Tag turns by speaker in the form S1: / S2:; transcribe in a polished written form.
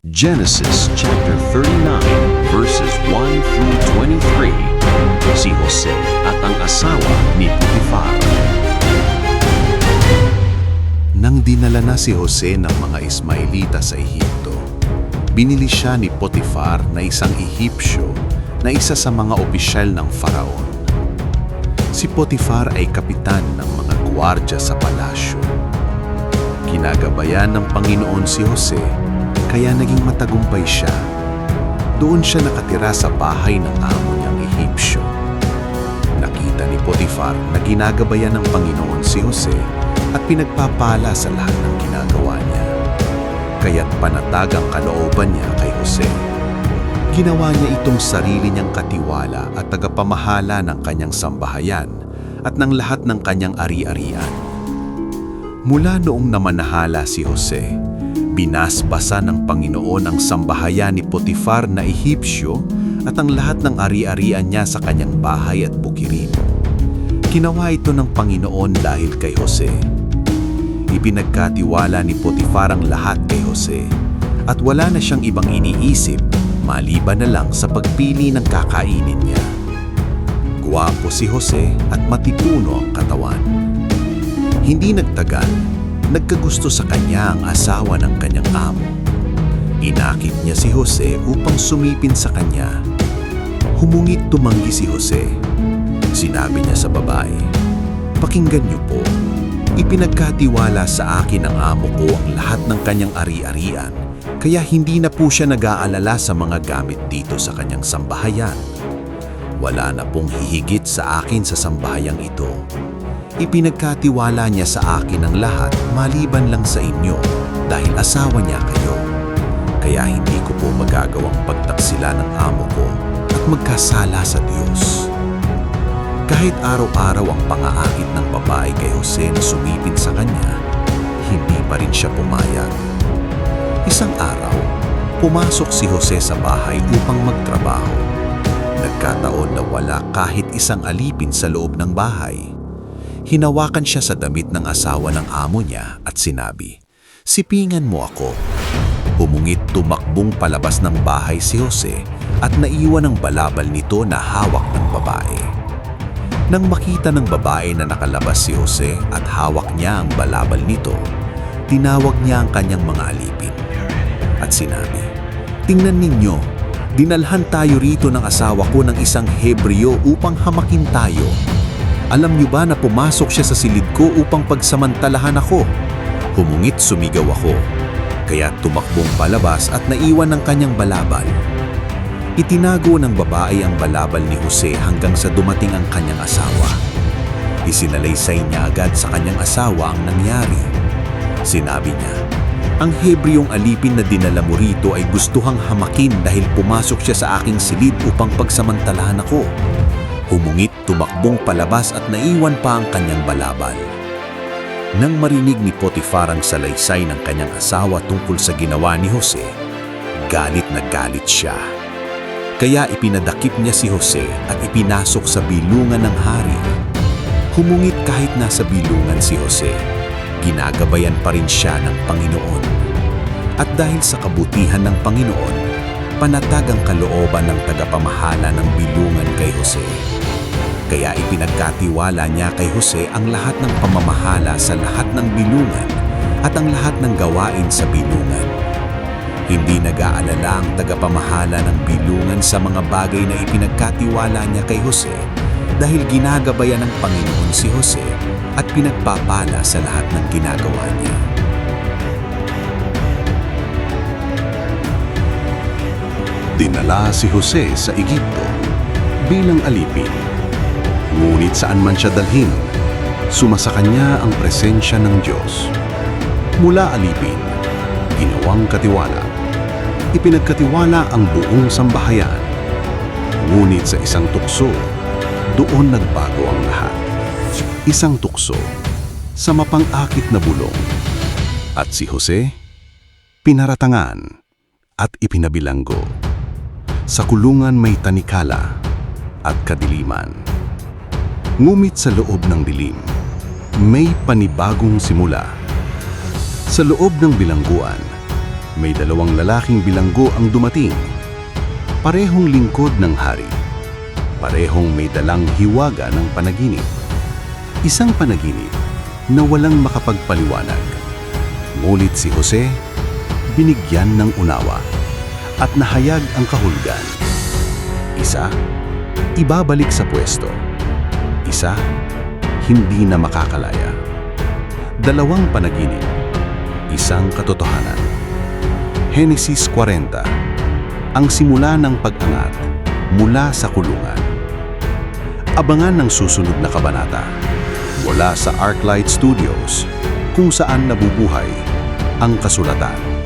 S1: Genesis chapter 39 verses 1 through 23. Si Jose at ang asawa ni Potifar. Nang dinala na si Jose ng mga Ismaelita sa Ehipto, binili siya ni Potifar na isang Ehipsyo na isa sa mga opisyal ng Faraon. Si Potifar ay kapitan ng mga gwardya sa palasyo. Kinagabayan ng Panginoon si Jose, kaya naging matagumpay siya. Doon siya nakatira sa bahay ng amo niyang Ehipsyo. Nakita ni Potifar na ginagabayan ng Panginoon si Jose at pinagpapala sa lahat ng ginagawa niya. Kaya't panatag ang kalooban niya kay Jose. Ginawa niya itong sarili niyang katiwala at tagapamahala ng kanyang sambahayan at ng lahat ng kanyang ari-arian. Mula noong namanahala si Jose, binasbasa ng Panginoon ang sambahayan ni Potifar na Ehipsyo at ang lahat ng ari-arian niya sa kanyang bahay at bukirin. Ginawa ito ng Panginoon dahil kay Jose. Ipinagkatiwala ni Potifar ang lahat kay Jose at wala na siyang ibang iniisip maliban na lang sa pagpili ng kakainin niya. Guwapo si Jose at matipuno ang katawan. Hindi nagtagal, nagkagusto sa kanya ang asawa ng kanyang amo. Inakit niya si Jose upang sumipin sa kanya. Humungit tumanggi si Jose. Sinabi niya sa babae, "Pakinggan niyo po, ipinagkatiwala sa akin ng amo ko ang lahat ng kanyang ari-arian, kaya hindi na po siya nag-aalala sa mga gamit dito sa kanyang sambahayan. Wala na pong hihigit sa akin sa sambahayang ito. Ipinagkatiwala niya sa akin ang lahat maliban lang sa inyo dahil asawa niya kayo. Kaya hindi ko po magagawang pagtaksila ng amo ko at magkasala sa Diyos." Kahit araw-araw ang pangaakit ng babae kay Jose na sumipin sa kanya, hindi pa rin siya pumayag. Isang araw, pumasok si Jose sa bahay upang magtrabaho. Nagkataon na wala kahit isang alipin sa loob ng bahay. Hinawakan siya sa damit ng asawa ng amo niya at sinabi, "Sipingan mo ako." Humungit tumakbong palabas ng bahay si Jose at naiwan ang balabal nito na hawak ng babae. Nang makita ng babae na nakalabas si Jose at hawak niya ang balabal nito, tinawag niya ang kanyang mga alipin at sinabi, "Tingnan ninyo, dinalhan tayo rito ng asawa ko ng isang Hebreo upang hamakin tayo. Alam niyo ba na pumasok siya sa silid ko upang pagsamantalahan ako?" Humungit sumigaw ako, kaya tumakbong palabas at naiwan ang kanyang balabal. Itinago ng babae ang balabal ni Jose hanggang sa dumating ang kanyang asawa. Isinalaysay niya agad sa kanyang asawa ang nangyari. Sinabi niya, "Ang Hebreong alipin na dinala mo rito ay gustuhang hamakin dahil pumasok siya sa aking silid upang pagsamantalahan ako." Humungit tumakbong palabas at naiwan pa ang kanyang balabal. Nang marinig ni Potifar ang salaysay ng kanyang asawa tungkol sa ginawa ni Jose, galit na galit siya. Kaya ipinadakip niya si Jose at ipinasok sa bilungan ng hari. Humungit kahit nasa bilungan si Jose, ginagabayan pa rin siya ng Panginoon. At dahil sa kabutihan ng Panginoon, panatag ang kalooban ng tagapamahala ng bilungan kay Jose. Kaya ipinagkatiwala niya kay Jose ang lahat ng pamamahala sa lahat ng bilungan at ang lahat ng gawain sa bilungan. Hindi nag-aalala ang tagapamahala ng bilungan sa mga bagay na ipinagkatiwala niya kay Jose dahil ginagabayan ng Panginoon si Jose at pinagpapala sa lahat ng ginagawa niya. Dinala si Jose sa Ehipto bilang alipin. Ngunit saan man siya dalhin, sumasa kanya ang presensya ng Diyos. Mula alipin, ginawang katiwala. Ipinagkatiwala ang buong sambahayan. Ngunit sa isang tukso, doon nagbago ang lahat. Isang tukso sa mapang-akit na bulong. At si Jose, pinaratangan at ipinabilanggo. Sa kulungan may tanikala at kadiliman. Ngumit sa loob ng dilim, may panibagong simula. Sa loob ng bilangguan, May dalawang lalaking bilanggo ang dumating. Parehong lingkod ng hari. Parehong may dalang hiwaga ng panaginip. Isang panaginip na walang makapagpaliwanag. Ngunit si Jose, binigyan ng unawa at nahayag ang kahulugan. Isa, ibabalik sa pwesto. Isa, hindi na makakalaya. Dalawang panaginip, isang katotohanan. Henesis 40, ang simula ng pag-angat mula sa kulungan. Abangan ng susunod na kabanata mula sa Arclight Studios, kung saan nabubuhay ang kasulatan.